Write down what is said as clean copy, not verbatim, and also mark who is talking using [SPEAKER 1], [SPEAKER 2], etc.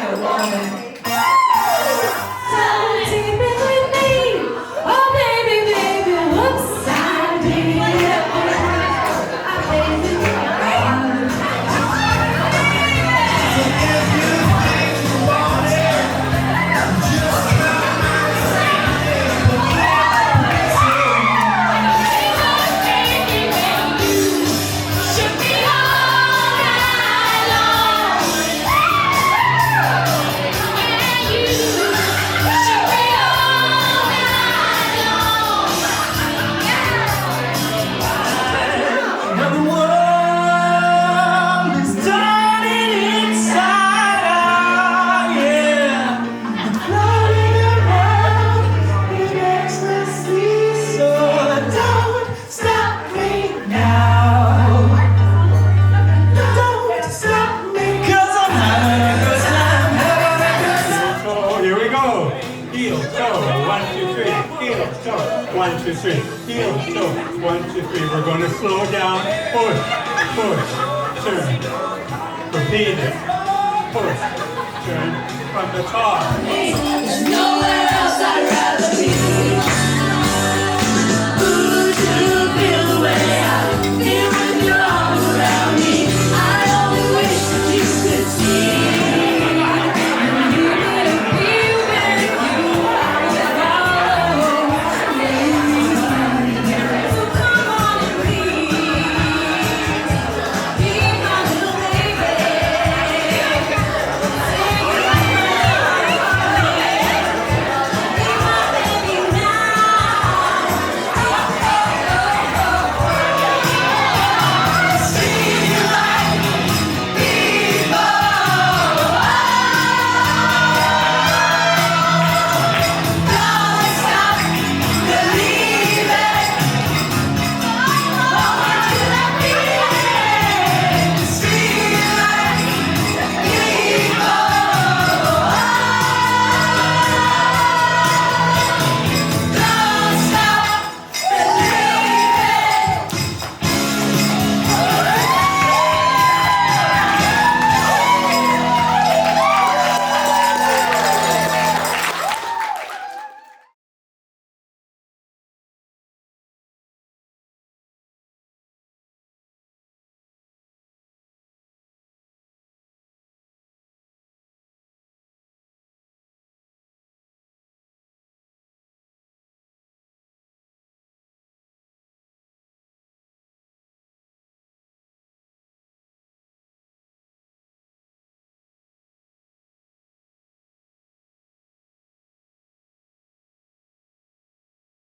[SPEAKER 1] a woman. So deep with me. Oh, baby, baby, whoops, I did it. I made it wrong. So if you want it, just come and say it. Should be all night long. And you should be all night long. Now the world is turning inside out, yeah. Floating around in ecstasy, so don't stop me now. Don't stop me, 'cause I'm having a good time, having a good time.
[SPEAKER 2] So here we go. Heel, toe, 1, 2, 3. Heel, toe, 1, 2, 3. Heel, toe, 1, 2, 3. We're going to slow down. Push, push, turn. Repeat it. Push, turn from the top.
[SPEAKER 1] There's nowhere else I'd rather be.